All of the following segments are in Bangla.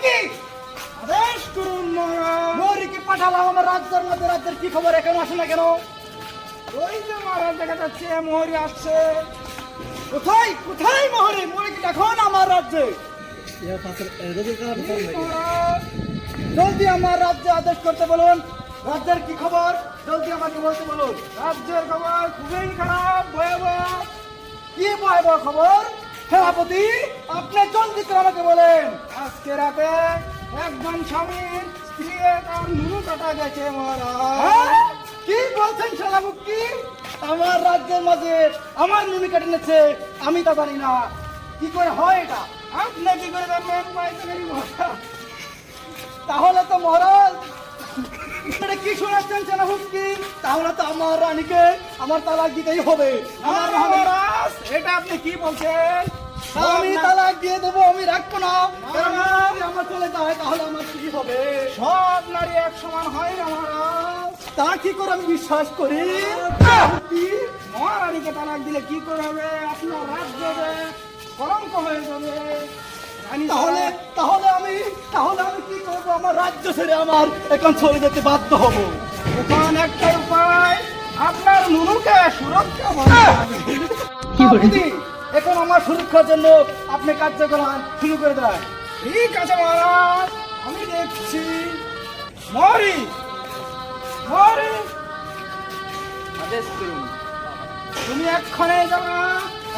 কি আদেশ করুন মহারাজ। মৌরিকে পাঠালাম আমার রাজ্যের মধ্যে, রাজ্যের কি খবর এখনো আসে না কেন? ওই যে মহারাজ দেখা যাচ্ছে মোহরি আসছে। কোথায় কোথায় মোহরি? মোহরিকে দেখুন আমার রাজ্যে। মহারাজ, জলদি আমার রাজ্যে আদেশ করতে বলুন। রাজ্যের কি খবর জলদি আমাকে বলতে বলুন। রাজ্যের খবর খুবই খারাপ, ভয়াবহ। কি ভয়াবহ খবর? সেনাপতি, আপনি জলদি করে আমাকে বলেন। আজকে রাতে একজন স্বামীর স্ত্রী তার নুনু কাটা গেছে মহারাজ। কি বলছেন সেনাপতি? আমার রাজ্যের মাঝে আমার নুনু কেটে নিচ্ছে, আমি তা জানি না। কি করে হয় এটা? আপনি কি করে জানবেন? তাহলে তো মহারাজ এটা কি শোনাচ্ছেন সেনাপতি? তাহলে তো আমার রানীকে আমার তালাক দিতেই হবে। আমার মহারাজ, এটা আপনি কি বলছেন? আমি তালাক দিয়ে দেবো, আমি রাখবো না। যদি আমার চলে যায় তাহলে আমার কি হবে? সব নারী এক সমান হয় না মহারাজ। তা কি করে আমি বিশ্বাস করি? মহারানীকে তালাক দিলে কি করে হবে? আপনার রাজ্য কলঙ্ক হয়ে যাবে। তাহলে তাহলে আমি কি করবো? আমার রাজ্য ছেড়ে আমার এখন চলে যেতে বাধ্য হব। এখন একটাই উপায়, আপনার নুনুকে সুরক্ষা এখন আমার সুরক্ষার জন্য আপনি কার্যকলাপ শুরু করে দেন। ঠিক আছে মহারাজ, আমি দেখছি। মরি মরি আদেশ করুন। তুমি এক্ষণে যাবা,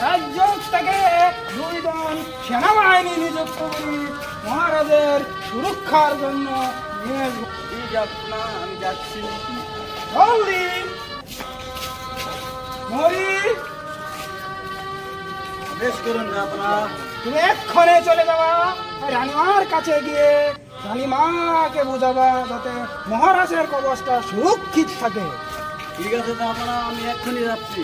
রাজ্য থেকে 2 জন সেনাবাহিনী নিযুক্ত করি মহারাজের সুরক্ষার জন্য নিয়ে আসবো। আমি যাচ্ছি জলদি। মরি আদেশ করুন আপনারা। তুমি এক্ষণে চলে যাবা, রানীমার কাছে গিয়ে রানীমাকে বোঝাবা যাতে মহারাজের কবচটা সুরক্ষিত থাকে। ঠিক আছে, আপনারা আমি এক্ষুনি যাচ্ছি।